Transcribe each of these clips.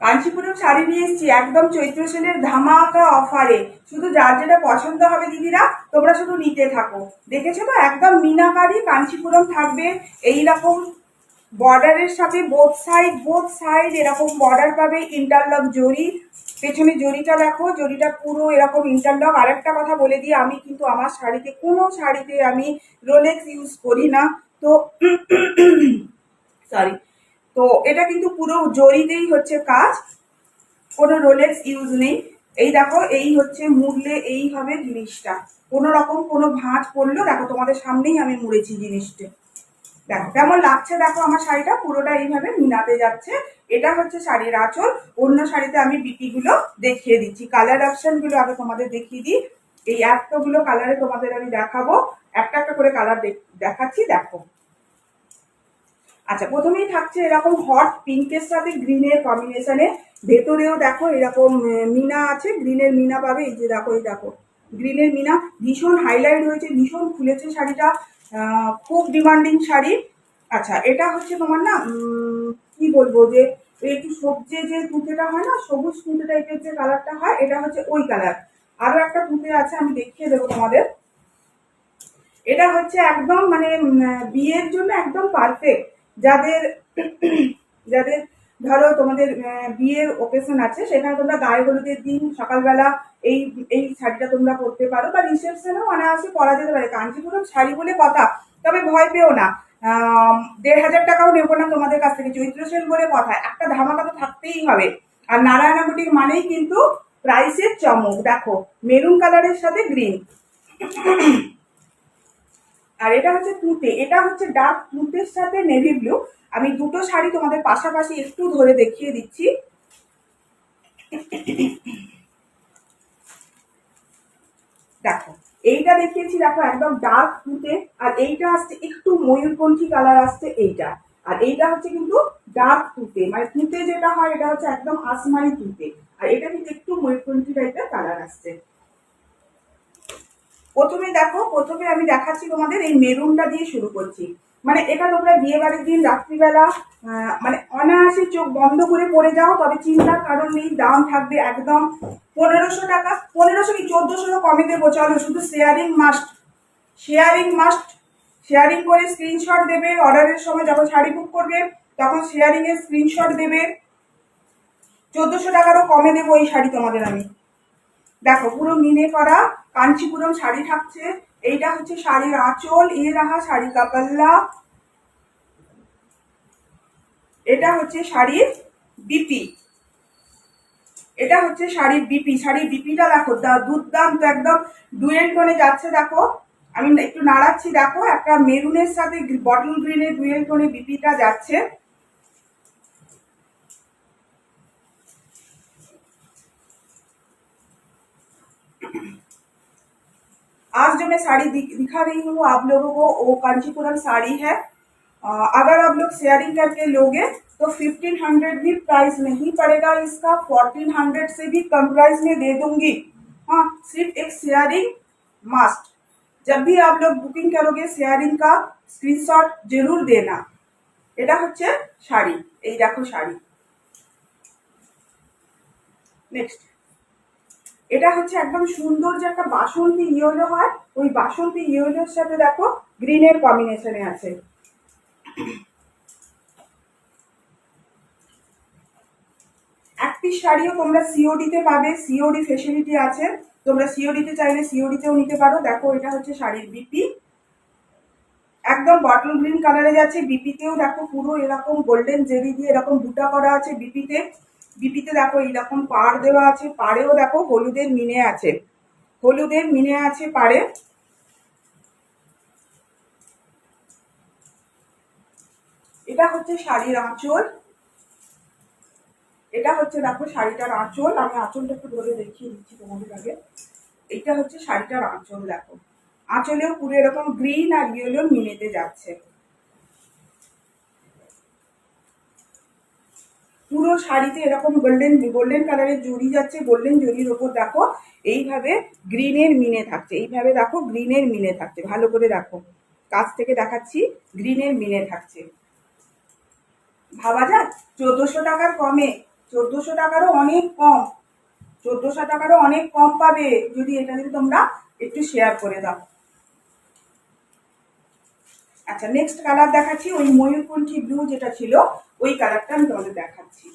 কাঞ্চিপুরম শাড়ি নিয়ে এসেছি একদম চৈত্র সেলের ধামাকা অফারে। শুধু যার যেটা পছন্দ হবে দিদিরা তোমরা শুধু নিতে থাকো। দেখেছো তো একদম মিনাকারি কাঞ্চিপুরম থাকবে। এইরকম বর্ডারের সাথে বোথ সাইড এরকম বর্ডার পাবে, ইন্টারলক জরি। পেছনে জরিটা দেখো, জরিটা পুরো এরকম ইন্টারলক। আরেকটা কথা বলে দিই, আমি কিন্তু আমার শাড়িতে কোনো শাড়িতে আমি রোলেক্স ইউজ করি না। তো সরি, তো এটা কিন্তু পুরো জরিতেই হচ্ছে কাজ, কোনো রোলেক্স ইউজ নেই। এই দেখো, এই হচ্ছে মুড়লে এই হবে জিনিসটা। কোনো রকম কোনো ভাঁজ পড়লো, দেখো তোমাদের সামনেই আমি মুড়েছি জিনিসটা। দেখো কেমন লাগছে, দেখো আমার শাড়িটা পুরোটা এইভাবে মিনাতে যাচ্ছে। এটা হচ্ছে শাড়ির আঁচল। অন্য শাড়িতে আমি বিপিগুলো দেখিয়ে দিচ্ছি, কালার অপশনগুলো আগে তোমাদের দেখিয়ে দিই। এই এতগুলো কালারে তোমাদের আমি দেখাবো, একটা একটা করে কালার দেখাচ্ছি, দেখো। আচ্ছা, প্রথমেই থাকছে এরকম হট পিঙ্কের সাথে গ্রিনের কম্বিনেশনে। ভেতরেও দেখো এরকম মিনা আছে, গ্রিনের মিনা পাবে। এই যে দেখো, এই দেখো গ্রিনের মিনা, ভীষণ হাইলাইট হয়েছে, ভীষণ খুলেছে শাড়িটা। খুব ডিমান্ডিং শাড়ি। আচ্ছা, এটা হচ্ছে তোমার না কি বলবো, যে একটু সবজি যে তুঁতেটা হয় না, সবুজ তুঁতে টাইপের যে কালারটা হয়, এটা হচ্ছে ওই কালার। আরো একটা তুঁতে আছে, আমি দেখিয়ে দেবো তোমাদের। এটা হচ্ছে একদম মানে বিয়ের জন্য একদম পারফেক্ট। যাদের যাদের ধরো তোমাদের বিয়ের ওকেশন আছে, সেখানে তোমরা গায়ে হলুদের দিন সকালবেলা এই এই শাড়িটা তোমরা পরতে পারো, বা রিসেপশনেও অনায়াসে পরা যেতে পারে। কাঞ্চিপুরম শাড়ি বলে কথা, তবে ভয় পেও না। ১,৫০০ টাকাও নেবো না তোমাদের কাছ থেকে, চৈত্র সেল বলে কথা, একটা ধামাকা তো থাকতেই হবে। আর নারায়ণা বুটিক মানেই কিন্তু প্রাইসের চমক। দেখো মেরুন কালারের সাথে গ্রিন, আর এটা হচ্ছে তুঁতে, এটা হচ্ছে ডার্ক তুঁতের সাথে নেভি ব্লু। আমি দুটো শাড়ি তোমাদের পাশাপাশি একটু ধরে দেখিয়ে দিচ্ছি। দেখো এইটা দেখিয়েছি, দেখো একদম ডার্ক তুঁতে, আর এইটা আসছে একটু ময়ূরকণ্ঠী কালার আসছে এইটা। আর এইটা হচ্ছে কিন্তু ডার্ক তুঁতে, মানে তুঁতে যেটা হয় এটা হচ্ছে একদম আসমানি তুঁতে, আর এটা কিন্তু একটু ময়ূরকণ্ঠী টাইপের কালার আসছে। প্রথমে দেখো, প্রথমে আমি দেখাচ্ছি তোমাদের এই মেরুনটা দিয়ে শুরু করছি। মানে এটা তোমরা বিয়ে বাড়ির দিন রাত্রিবেলা মানে অনায়াসে চোখ বন্ধ করে পড়ে যাও, তবে চিন্তার কারণ নেই। দাম থাকবে একদম ১৫০০ টাকা, ১৫০০ কি ১৪০০ কমে দেবো, চলো। শুধু sharing must, sharing must. Sharing করে স্ক্রিনশট দেবে অর্ডারের সময়, যখন শাড়ি বুক করবে তখন শেয়ারিং এর স্ক্রিনশট দেবে। ১৪০০ টাকারও কমে দেবো এই শাড়ি তোমাদের আমি। দেখো পুরো মিনে করা কাঞ্চিপুরম শাড়ি থাকছে। এইটা হচ্ছে শাড়ির আঁচল, এ রাহা শাড়ি কা পাল্লা। এটা হচ্ছে শাড়ির বিপি, এটা হচ্ছে শাড়ির বিপি। শাড়ির বিপিটা দেখো দুর্দান্ত, একদম ডুয়েল টোনে যাচ্ছে। দেখো আমি একটু নাড়াচ্ছি, দেখো একটা মেরুনের সাথে বটল গ্রিনের ডুয়েল টোনে বিপিটা যাচ্ছে। आज जो मैं साड़ी दिखा रही हूँ आप लोगों को, वो कांचीपुरम साड़ी है। अगर आप लोग शेयरिंग करके लोगे तो 1500 भी प्राइस नहीं पड़ेगा इसका, 1400 से भी कम प्राइस में दे दूंगी। हाँ, सिर्फ एक शेयरिंग मस्ट। जब भी आप लोग बुकिंग करोगे शेयरिंग का स्क्रीनशॉट जरूर देना। এটা হচ্ছে শাড়ি, এই দেখো শাড়ি। নেক্সট, এটা হচ্ছে একদম সুন্দর যে একটা বাসন্তী ইয়েলো হয়, ওই বাসন্তী ইয়েলোর সাথে দেখো গ্রিনের কম্বিনেশনে আছে। এক পিস শাড়িও তোমরা সিওডিতে পাবে, সিওডি ফেসিলিটি আছে। তোমরা সিওডিতে চাইলে সিওডিতেও নিতে পারো। দেখো এটা হচ্ছে শাড়ির বিপি, একদম বটল গ্রিন কালারে যাচ্ছে। বিপিতেও দেখো পুরো এরকম গোল্ডেন জেরি দিয়ে এরকম বুটা করা আছে বিপিতে। বিপিতে দেখো এইরকম পাড় দেওয়া আছে, পাড়েও দেখো হলুদের মিনে আছে, হলুদের মিনে আছে পাড়ে। এটা হচ্ছে শাড়ির আঁচল, এটা হচ্ছে দেখো শাড়িটার আঁচল। আমি আঁচলটা একটু ধরে দেখিয়ে দিচ্ছি তোমাদের আগে। এইটা হচ্ছে শাড়িটার আঁচল, দেখো আঁচলেও পুরো এরকম গ্রিন আর ইয়েলো মিনেতে যাচ্ছে। পুরো শাড়িতে এরকম গোল্ডেন গোল্ডেন কালারের জড়ি যাচ্ছে, গোল্ডেন জড়ির ওপর দেখো এইভাবে গ্রিনের মিনে থাকছে, এইভাবে দেখো গ্রিনের মিনে থাকছে। ভালো করে দেখো, কাছ থেকে দেখাচ্ছি, গ্রিনের মিনে থাকছে। ভাবা যায় ১৪০০ টাকার কমে 1400 টাকারও অনেক কম, 1400 টাকারও অনেক কম পাবে যদি এটা যদি তোমরা একটু শেয়ার করে দাও। আচ্ছা, নেক্সট কালার দেখাচ্ছি, ওই ময়ূরকণ্ঠী ব্লু যেটা ছিল ওই কালারটা আমি তোমাদের দেখাচ্ছি।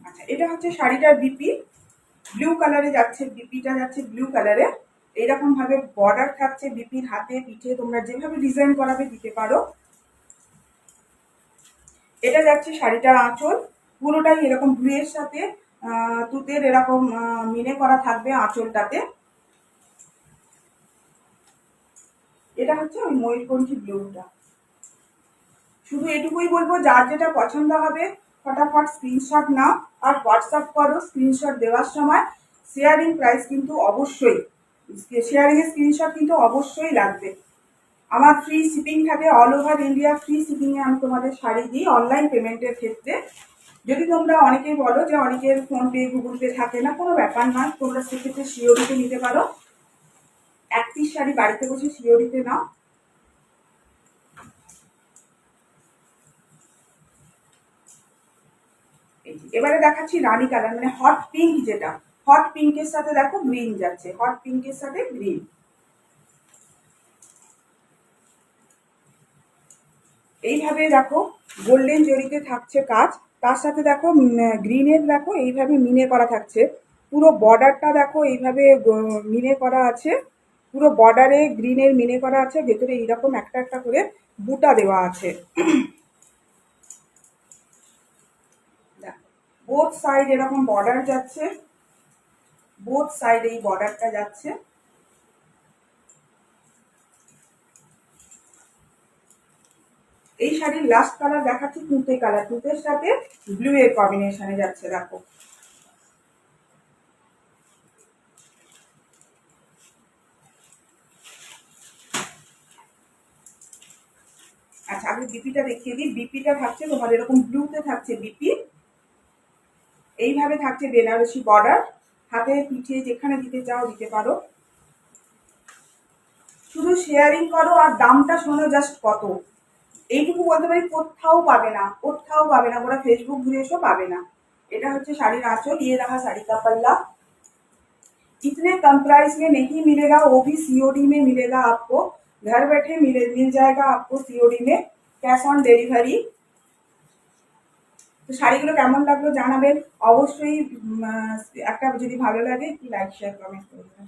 আচ্ছা, এটা হচ্ছে শাড়িটার বিপি, ব্লু কালারে যাচ্ছে, বিপিটা যাচ্ছে ব্লু কালারে। এইরকম ভাবে বর্ডার থাকছে বিপির হাতে পিঠে, তোমরা যেভাবে ডিজাইন করাবে দিতে পারো। এটা যাচ্ছে শাড়িটার আঁচল, পুরোটাই এরকম ব্লুয়ের সাথে তুতের এরকম মিনে করা থাকবে আঁচলটাতে। এটা হচ্ছে ওই ময়ূরকণ্ঠী ব্লুটা। শুধু এটুকুই বলবো, যার যেটা পছন্দ হবে ফটাফট স্ক্রিনশট নাও আর হোয়াটসঅ্যাপ করো। স্ক্রিনশট দেওয়ার সময় শেয়ারিং প্রাইস কিন্তু অবশ্যই, শেয়ারিং এর স্ক্রিনশট কিন্তু অবশ্যই লাগবে। আমার ফ্রি শিপিং থাকে, অল ওভার ইন্ডিয়া ফ্রি শিপিংয়ে আমি তোমাদের শাড়ি দিই অনলাইন পেমেন্টের ক্ষেত্রে। যদি তোমরা অনেকেই বলো যে অনেকের ফোনপে গুগল পে থাকে না, কোনো ব্যাপার নয়, তোমরা সেক্ষেত্রে সিওরিতে নিতে পারো। এক পিস শাড়ি বাড়িতে বসে সিওরিতে নাও। এবারে দেখাচ্ছি রানী কালার, মানে হট পিঙ্ক, যেটা হট পিঙ্কের সাথে দেখো গ্রিন যাচ্ছে, হট পিঙ্কের সাথে গ্রিন। এইভাবে দেখো গোল্ডেন জরিতে থাকছে কাজ, তার সাথে দেখো গ্রিনের দেখো এইভাবে মিনে করা থাকছে। পুরো বর্ডারটা দেখো এইভাবে মিনে করা আছে, পুরো বর্ডারে গ্রিনের মিনে করা আছে, ভেতরে এইরকম একটা একটা করে বুটা দেওয়া আছে। বোথ সাইড এরকম বর্ডার যাচ্ছে, বোথ সাইড এই বর্ডারটা যাচ্ছে। এই শাড়ির লাস্ট কালার দেখাচ্ছি তুঁতে কালার, তুঁতের সাথে ব্লু এর কম্বিনেশনে যাচ্ছে দেখো। আচ্ছা, আমি বিপিটা দেখিয়ে দিই। বিপিটা থাকছে তোমার এরকম ব্লুতে থাকছে বিপি, এইভাবে থাকছে বেনারসি বর্ডার, হাতে পিঠে যেখানে দিতে চাও দিতে পারো। শুধু শেয়ারিং করো আর দামটা শোনো জাস্ট কত, এইটুকু বলতে পারি কোথাও পাবে না, কোথাও পাবে না, ওরা ফেসবুক ঘুরে এসো পাবে না। এটা হচ্ছে শাড়ির আঁচল, ये रहा साड़ी का पल्ला। इतने कम प्राइस में नहीं मिलेगा, वो भी सीओडी में मिलेगा आपको, घर बैठे मिल जाएगा आपको सीओडी में, कैश ऑन डिलीवरी। তো শাড়িগুলো কেমন লাগলো জানাবেন অবশ্যই। একটা যদি ভালো লাগে একটু লাইক শেয়ার কমেন্ট করবেন।